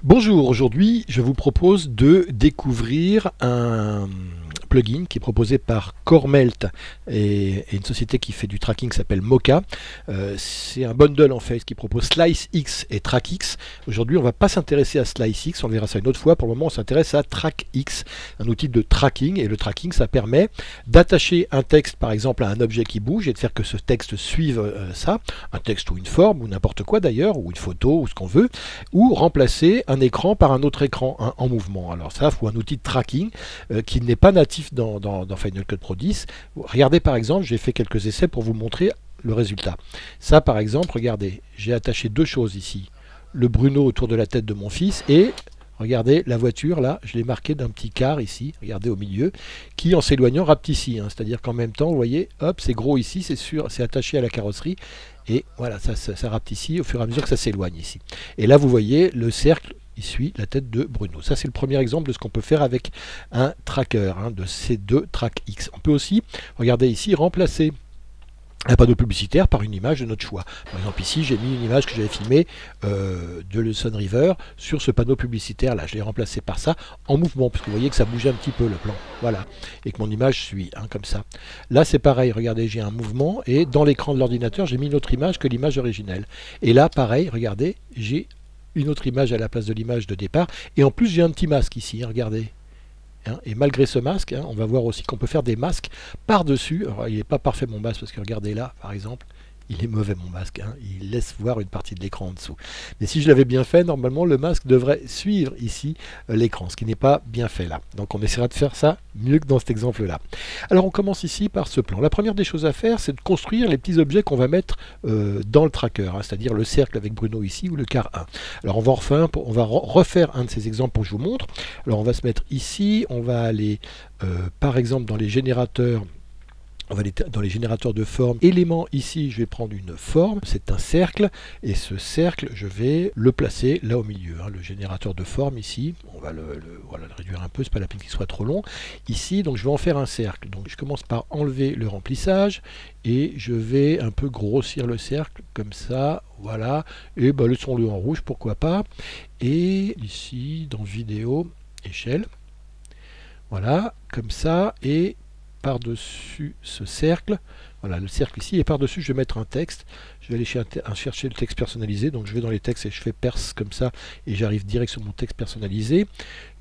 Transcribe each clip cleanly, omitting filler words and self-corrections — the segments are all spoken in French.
Bonjour, aujourd'hui je vous propose de découvrir un plugin qui est proposé par Coremelt et une société qui fait du tracking qui s'appelle Mocha. C'est un bundle en fait qui propose SliceX et TrackX. Aujourd'hui on ne va pas s'intéresser à SliceX, on verra ça une autre fois. Pour le moment on s'intéresse à TrackX, un outil de tracking. Et le tracking ça permet d'attacher un texte par exemple à un objet qui bouge et de faire que ce texte suive ça, un texte ou une forme ou n'importe quoi d'ailleurs, ou une photo ou ce qu'on veut, ou remplacer un écran par un autre écran en mouvement. Alors ça, il faut un outil de tracking qui n'est pas natif dans Final Cut Pro 10. Regardez par exemple, j'ai fait quelques essais pour vous montrer le résultat. Ça par exemple, regardez, j'ai attaché deux choses ici. Le Bruno autour de la tête de mon fils et regardez la voiture là, je l'ai marqué d'un petit quart ici, regardez au milieu, qui en s'éloignant rapetissit. C'est-à-dire qu'en même temps, vous voyez, hop, c'est gros ici, c'est sûr, c'est attaché à la carrosserie. Et voilà, ça rapetissit au fur et à mesure que ça s'éloigne ici. Et là, vous voyez, le cercle, il suit la tête de Bruno. Ça, c'est le premier exemple de ce qu'on peut faire avec un tracker, de ces deux TrackX. On peut aussi, regardez ici, remplacer un panneau publicitaire par une image de notre choix. Par exemple ici j'ai mis une image que j'avais filmée de l'Hudson River sur ce panneau publicitaire là. Je l'ai remplacé par ça en mouvement, parce que vous voyez que ça bougeait un petit peu le plan. Voilà. Et que mon image suit, comme ça. Là c'est pareil, regardez, j'ai un mouvement et dans l'écran de l'ordinateur j'ai mis une autre image que l'image originelle. Et là pareil, regardez, j'ai une autre image à la place de l'image de départ. Et en plus j'ai un petit masque ici, regardez. Et malgré ce masque, on va voir aussi qu'on peut faire des masques par-dessus. Alors, il n'est pas parfait mon masque, parce que regardez là, par exemple, il est mauvais mon masque. Il laisse voir une partie de l'écran en dessous. Mais si je l'avais bien fait, normalement, le masque devrait suivre ici l'écran, ce qui n'est pas bien fait là. Donc on essaiera de faire ça mieux que dans cet exemple-là. Alors on commence ici par ce plan. La première des choses à faire, c'est de construire les petits objets qu'on va mettre dans le tracker, c'est-à-dire le cercle avec Bruno ici ou le quart 1. Alors on va refaire un de ces exemples pour que je vous montre. Alors on va se mettre ici, on va aller par exemple dans les générateurs. On va aller dans les générateurs de forme. Élément ici, je vais prendre une forme. C'est un cercle. Et ce cercle, je vais le placer là au milieu. Le générateur de forme ici. On va voilà, le réduire un peu. C'est pas la peine qu'il soit trop long. Ici, donc je vais en faire un cercle. Donc je commence par enlever le remplissage. Et je vais un peu grossir le cercle. Comme ça. Voilà. Et laissons-le en rouge. Pourquoi pas. Et ici, dans vidéo, échelle. Voilà. Comme ça. Et par-dessus ce cercle, voilà le cercle ici, et par-dessus je vais mettre un texte. Je vais aller chercher le texte personnalisé, donc je vais dans les textes et je fais perce comme ça, et j'arrive direct sur mon texte personnalisé.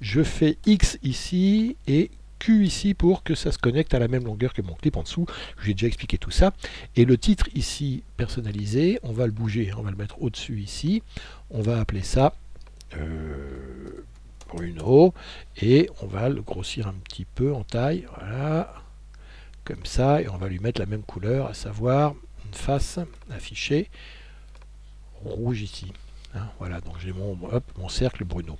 Je fais X ici, et Q ici pour que ça se connecte à la même longueur que mon clip en dessous. J'ai déjà expliqué tout ça. Et le titre ici, personnalisé, on va le bouger, on va le mettre au-dessus ici. On va appeler ça Bruno, et on va le grossir un petit peu en taille, voilà. Comme ça, et on va lui mettre la même couleur, à savoir une face affichée rouge ici. Voilà, donc j'ai mon cercle Bruno.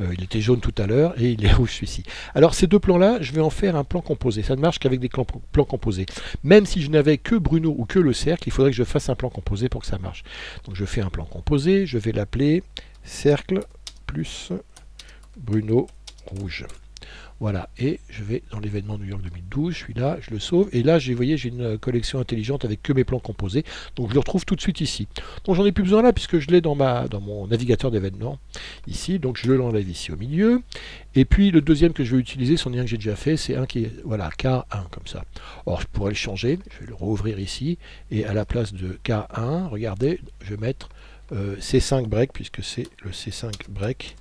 Il était jaune tout à l'heure et il est rouge celui-ci. Alors ces deux plans-là, je vais en faire un plan composé. Ça ne marche qu'avec des plans composés. Même si je n'avais que Bruno ou que le cercle, il faudrait que je fasse un plan composé pour que ça marche. Donc je fais un plan composé, je vais l'appeler cercle plus Bruno rouge. Voilà, et je vais dans l'événement New York 2012, je suis là, je le sauve, et là, vous voyez, j'ai une collection intelligente avec que mes plans composés, donc je le retrouve tout de suite ici. Donc j'en ai plus besoin là, puisque je l'ai dans mon navigateur d'événements, ici, donc je l'enlève ici au milieu, et puis le deuxième que je vais utiliser, c'en est un que j'ai déjà fait, c'est un qui est, voilà, K1, comme ça. Or, je pourrais le changer, je vais le rouvrir ici, et à la place de K1, regardez, je vais mettre C5 break, puisque c'est le C5 break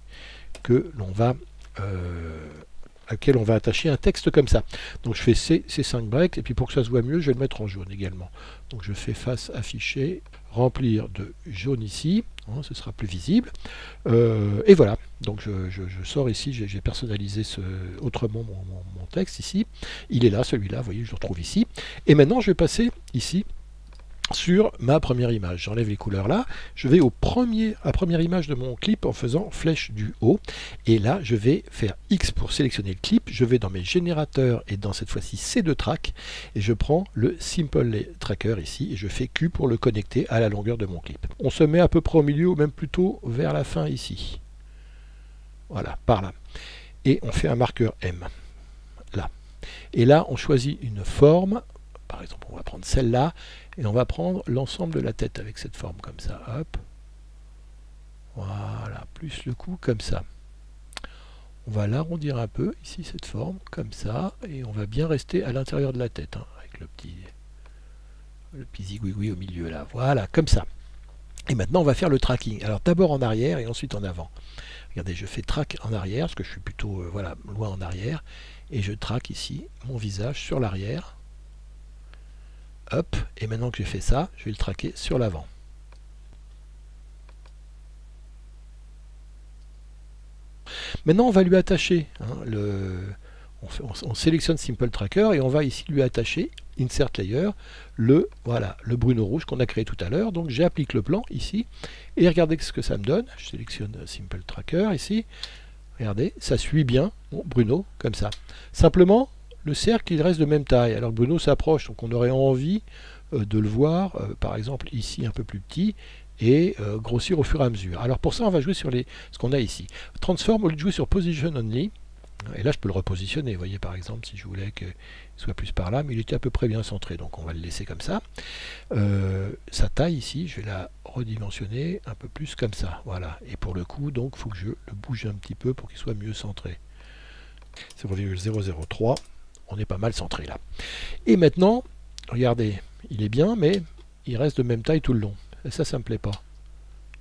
que l'on va... à laquelle on va attacher un texte comme ça. Donc je fais C5 break, et puis pour que ça se voit mieux, je vais le mettre en jaune également. Donc je fais face affichée, remplir de jaune ici, ce sera plus visible. Et voilà, donc je sors ici, j'ai personnalisé autrement mon texte ici. Il est là, celui-là, vous voyez, je le retrouve ici. Et maintenant, je vais passer ici sur ma première image. J'enlève les couleurs là, je vais à première image de mon clip en faisant flèche du haut, et là je vais faire X pour sélectionner le clip, je vais dans mes générateurs et dans cette fois-ci C2 track, et je prends le Simple Tracker ici, et je fais Q pour le connecter à la longueur de mon clip. On se met à peu près au milieu, ou même plutôt vers la fin ici. Voilà, par là. Et on fait un marqueur M, là. Et là on choisit une forme. Par exemple, on va prendre celle-là, et on va prendre l'ensemble de la tête avec cette forme comme ça. Hop. Voilà, plus le cou comme ça. On va l'arrondir un peu, ici, cette forme, comme ça, et on va bien rester à l'intérieur de la tête, hein, avec le petit zigouigoui au milieu, là. Voilà, comme ça. Et maintenant, on va faire le tracking. Alors, d'abord en arrière et ensuite en avant. Regardez, je fais track en arrière, parce que je suis plutôt voilà, loin en arrière, et je traque ici mon visage sur l'arrière. Hop, et maintenant que j'ai fait ça, je vais le traquer sur l'avant. Maintenant, on va lui attacher, hein, on sélectionne Simple Tracker et on va ici lui attacher, Insert Layer, voilà, le Bruno rouge qu'on a créé tout à l'heure. Donc j'applique le plan ici et regardez ce que ça me donne. Je sélectionne Simple Tracker ici. Regardez, ça suit bien mon Bruno comme ça. Simplement, le cercle il reste de même taille. Alors Bruno s'approche, donc on aurait envie de le voir, par exemple ici un peu plus petit, et grossir au fur et à mesure. Alors pour ça, on va jouer sur ce qu'on a ici. Transform, au lieu de jouer sur Position Only, et là je peux le repositionner, vous voyez par exemple si je voulais qu'il soit plus par là, mais il était à peu près bien centré, donc on va le laisser comme ça. Sa taille ici, je vais la redimensionner un peu plus comme ça, voilà. Et pour le coup, donc il faut que je le bouge un petit peu pour qu'il soit mieux centré. 0,003, on est pas mal centré là. Et maintenant, regardez, il est bien, mais il reste de même taille tout le long. Et ça me plaît pas.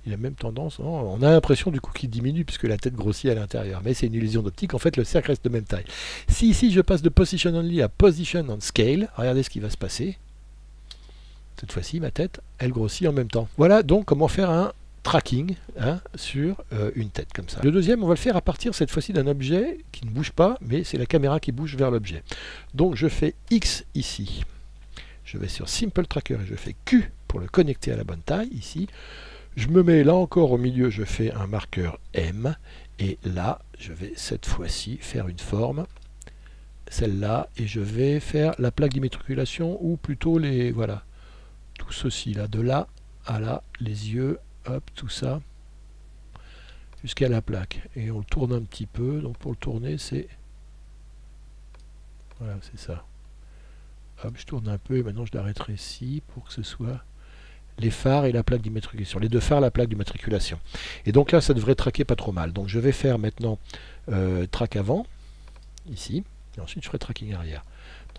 Il a même tendance, on a l'impression du coup qu'il diminue puisque la tête grossit à l'intérieur, mais c'est une illusion d'optique, en fait le cercle reste de même taille. Si ici je passe de Position Only à Position on Scale, regardez ce qui va se passer. Cette fois-ci ma tête, elle grossit en même temps. Voilà donc comment faire un tracking sur une tête comme ça. Le deuxième, on va le faire à partir cette fois-ci d'un objet qui ne bouge pas, mais c'est la caméra qui bouge vers l'objet. Donc je fais X ici, je vais sur Simple Tracker et je fais Q pour le connecter à la bonne taille ici. Je me mets là encore au milieu, je fais un marqueur M, et là, je vais cette fois-ci faire une forme, celle-là, et je vais faire la plaque d'immatriculation, ou plutôt les, voilà, tout ceci là, de là à là, les yeux, hop, tout ça, jusqu'à la plaque. Et on le tourne un petit peu, donc pour le tourner, c'est, voilà, c'est ça. Hop, je tourne un peu, et maintenant je la rétrécis pour que ce soit les phares et la plaque d'immatriculation. Les deux phares, la plaque d'immatriculation. Et donc là, ça devrait traquer pas trop mal. Donc je vais faire maintenant track avant, ici, et ensuite je ferai tracking arrière.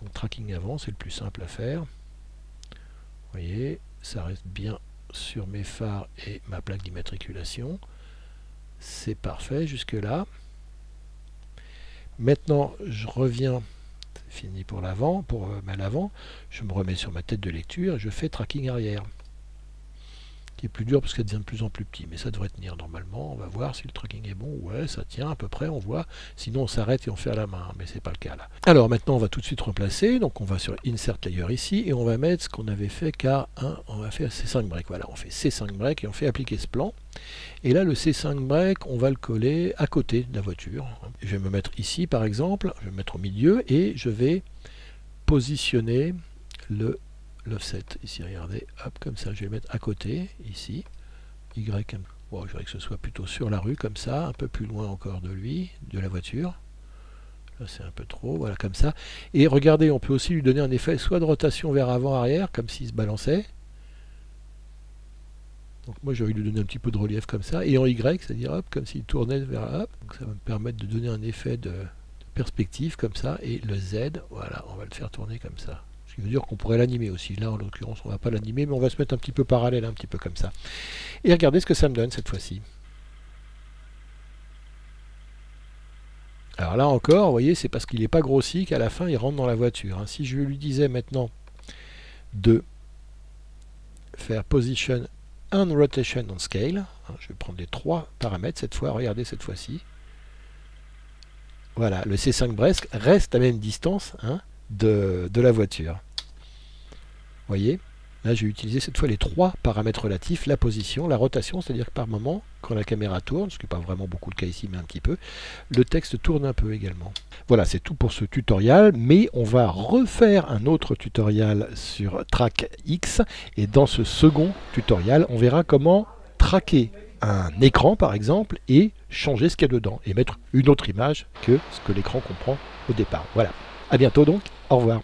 Donc tracking avant, c'est le plus simple à faire. Vous voyez, ça reste bien sur mes phares et ma plaque d'immatriculation. C'est parfait jusque là. Maintenant, je reviens, c'est fini pour l'avant, pour l'avant, je me remets sur ma tête de lecture et je fais tracking arrière. Qui est plus dur parce qu'elle devient de plus en plus petit, mais ça devrait tenir normalement. On va voir si le tracking est bon. Ouais, ça tient à peu près, on voit. Sinon on s'arrête et on fait à la main, mais c'est pas le cas là. Alors maintenant on va tout de suite remplacer, donc on va sur Insert Layer ici et on va mettre ce qu'on avait fait K1, on va faire C5 break. Voilà, on fait C5 break et on fait appliquer ce plan. Et là le C5 break, on va le coller à côté de la voiture. Je vais me mettre ici par exemple, je vais me mettre au milieu et je vais positionner l'offset ici, regardez, hop, comme ça, je vais le mettre à côté, ici, Y, bon, je voudrais que ce soit plutôt sur la rue, comme ça, un peu plus loin encore de lui, de la voiture, là c'est un peu trop, voilà, comme ça, et regardez, on peut aussi lui donner un effet soit de rotation vers avant-arrière, comme s'il se balançait, donc moi j'ai envie de lui donner un petit peu de relief comme ça, et en Y, c'est-à-dire, hop, comme s'il tournait vers, hop, donc ça va me permettre de donner un effet de perspective, comme ça, et le Z, voilà, on va le faire tourner comme ça. Ce qui veut dire qu'on pourrait l'animer aussi. Là, en l'occurrence, on ne va pas l'animer, mais on va se mettre un petit peu parallèle, un petit peu comme ça. Et regardez ce que ça me donne cette fois-ci. Alors là encore, vous voyez, c'est parce qu'il n'est pas grossi qu'à la fin, il rentre dans la voiture. Hein. Si je lui disais maintenant de faire Position and Rotation on Scale, hein, je vais prendre les trois paramètres cette fois, regardez cette fois-ci. Voilà, le C5 break reste à la même distance, hein, de la voiture. Vous voyez, là j'ai utilisé cette fois les trois paramètres relatifs, la position, la rotation, c'est-à-dire que par moment, quand la caméra tourne, ce qui n'est pas vraiment beaucoup le cas ici, mais un petit peu, le texte tourne un peu également. Voilà, c'est tout pour ce tutoriel, mais on va refaire un autre tutoriel sur Track X, et dans ce second tutoriel, on verra comment traquer un écran par exemple, et changer ce qu'il y a dedans, et mettre une autre image que ce que l'écran comprend au départ. Voilà. À bientôt donc, au revoir.